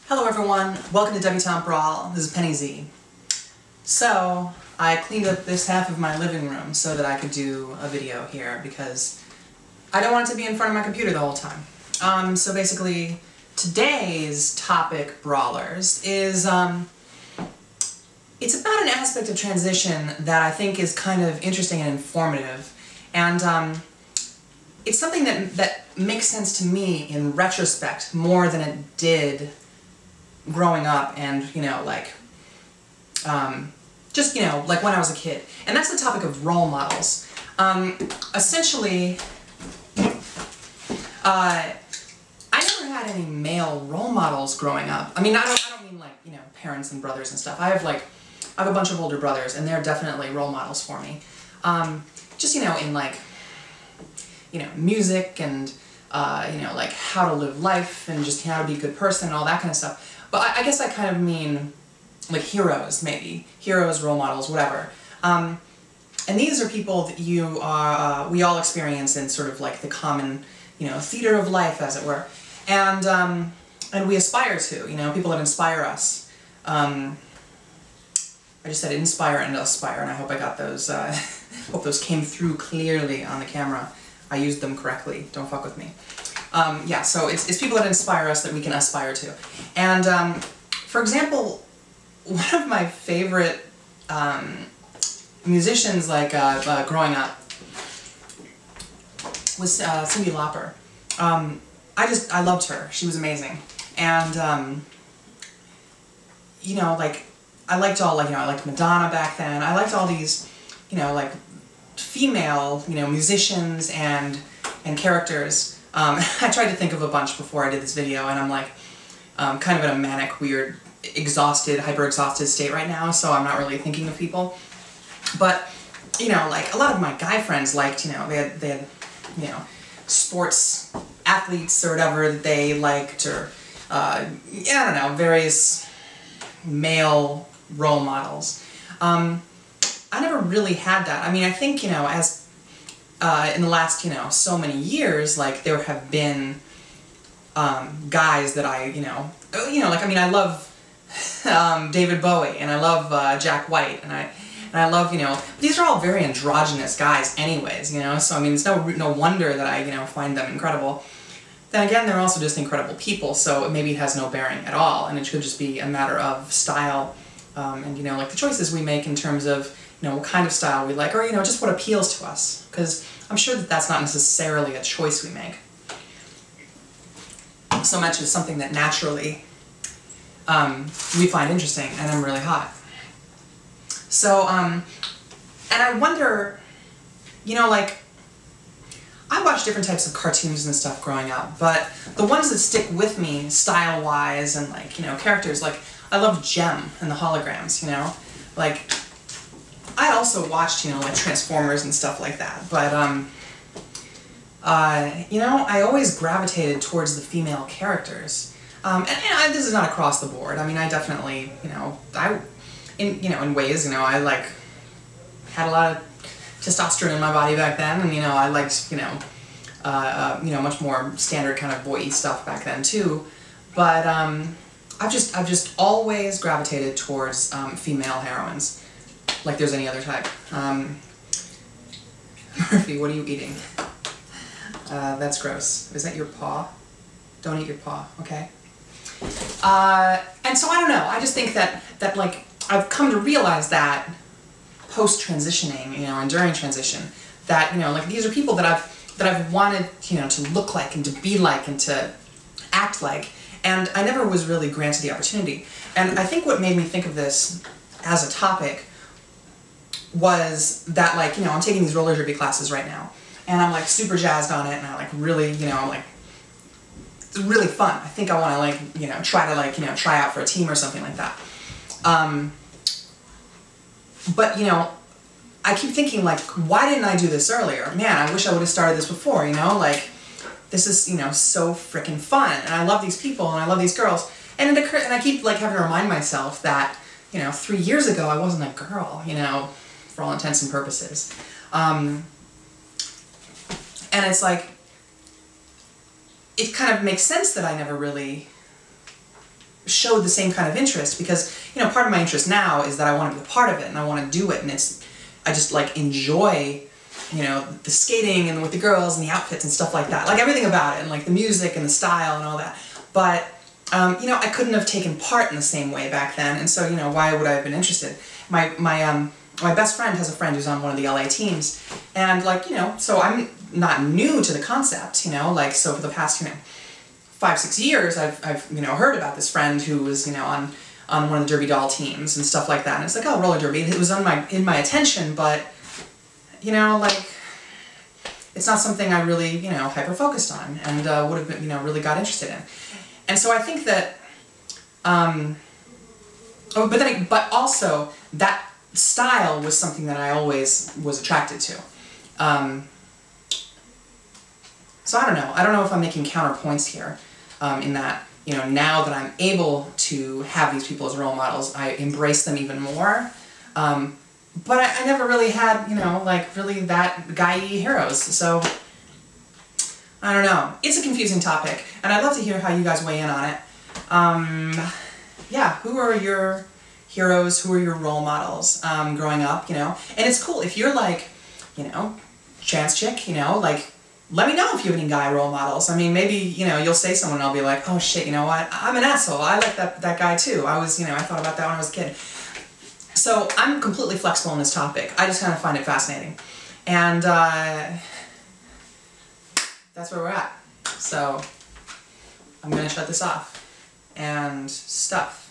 Hello everyone, welcome to Debutante Brawl. This is Penny Z. So, I cleaned up this half of my living room so that I could do a video here because I don't want it to be in front of my computer the whole time. So basically, today's topic, Brawlers, is, it's about an aspect of transition that I think is kind of interesting and informative, and it's something that makes sense to me in retrospect more than it did growing up and, you know, like, just, you know, like when I was a kid. And that's the topic of role models. Essentially, I never had any male role models growing up. I mean, I don't mean like, you know, parents and brothers and stuff. I have a bunch of older brothers, and they're definitely role models for me. Just, you know, in like, you know, music and, you know, like how to live life and just how to be a good person and all that kind of stuff. But I guess I kind of mean like heroes, maybe. Heroes, role models, whatever. And these are people that we all experience in sort of like the common, you know, theater of life, as it were. And we aspire to, you know, people that inspire us. I just said inspire and aspire, and I hope I got those, hope those came through clearly on the camera. I used them correctly, don't fuck with me. Yeah, so it's people that inspire us that we can aspire to. And, for example, one of my favorite musicians, like, growing up was Cyndi Lauper. I loved her. She was amazing. And, you know, like, I liked all, like, you know, I liked Madonna back then. I liked all these, you know, like, female, you know, musicians and characters. I tried to think of a bunch before I did this video, and I'm like, kind of in a manic, weird, exhausted, hyper-exhausted state right now, so I'm not really thinking of people. But, you know, like, a lot of my guy friends liked, you know, they had, you know, sports athletes or whatever that they liked, or, I don't know, various male role models. I never really had that. I mean, I think, you know, as in the last, you know, so many years, like, there have been guys that I, you know, like, I mean, I love David Bowie, and I love Jack White, and I love, you know, these are all very androgynous guys anyways, you know, so I mean, it's no wonder that I, you know, find them incredible. Then again, they're also just incredible people, so maybe it has no bearing at all, and it could just be a matter of style, and, you know, like the choices we make in terms of, you know, what kind of style we like, or, you know, just what appeals to us, because I'm sure that that's not necessarily a choice we make, so much as something that naturally we find interesting, and I'm really hot. So, and I wonder, you know, like, I watched different types of cartoons and stuff growing up, but the ones that stick with me, style-wise, and, like, you know, characters, like, I loved Jem and the Holograms, you know? Like, I also watched, you know, like, Transformers and stuff like that, but, you know, I always gravitated towards the female characters. And this is not across the board. I mean, I definitely, you know, in ways, you know, I, like, had a lot of testosterone in my body back then, and, you know, I liked, you know, much more standard kind of boy-y stuff back then, too. But, I've just always gravitated towards, female heroines, like there's any other type. Murphy, what are you eating? That's gross. Is that your paw? Don't eat your paw, okay? And so I don't know, I just think that, like, I've come to realize that post-transitioning, you know, and during transition, that, you know, like, these are people that I've wanted, you know, to look like and to be like and to act like, and I never was really granted the opportunity. And I think what made me think of this as a topic was that, like, you know, I'm taking these roller derby classes right now, and I'm, like, super jazzed on it, and I, like, really, you know, I'm, like, it's really fun. I think I want to, like, you know, try out for a team or something like that. But, you know, I keep thinking, like, why didn't I do this earlier? Man, I wish I would have started this before, you know? Like, this is, you know, so frickin' fun, and I love these people, and I love these girls. And I keep, like, having to remind myself that, you know, 3 years ago I wasn't a girl, you know, for all intents and purposes. And it's like, it kind of makes sense that I never really showed the same kind of interest, because, you know, part of my interest now is that I want to be a part of it and I want to do it, and I just like enjoy, you know, the skating and with the girls and the outfits and stuff like that, like everything about it, and like the music and the style and all that. But you know, I couldn't have taken part in the same way back then, and so, you know, why would I have been interested? My best friend has a friend who's on one of the LA teams, and like, you know, so I'm not new to the concept, you know, like, so for the past, you know, 5-6 years, I've you know, heard about this friend who was, you know, on one of the derby doll teams and stuff like that, and it's like, oh, roller derby, it was in my attention, but, you know, like, it's not something I really, you know, hyper-focused on, and would have been, you know, really got interested in. And so I think that, but also, that style was something that I always was attracted to. So I don't know if I'm making counterpoints here, in that, you know, now that I'm able to have these people as role models, I embrace them even more. But I never really had, you know, like, really that guy-y heroes, so I don't know. It's a confusing topic, and I'd love to hear how you guys weigh in on it. Yeah, who are your heroes, who are your role models growing up, you know? And it's cool, if you're like, you know, trans chick, you know, like, let me know if you have any guy role models. I mean, maybe, you know, you'll say someone and I'll be like, oh shit, you know what, I'm an asshole, I like that guy too. I was, you know, I thought about that when I was a kid. So I'm completely flexible on this topic. I just kind of find it fascinating. And that's where we're at. So I'm gonna shut this off. And stuff.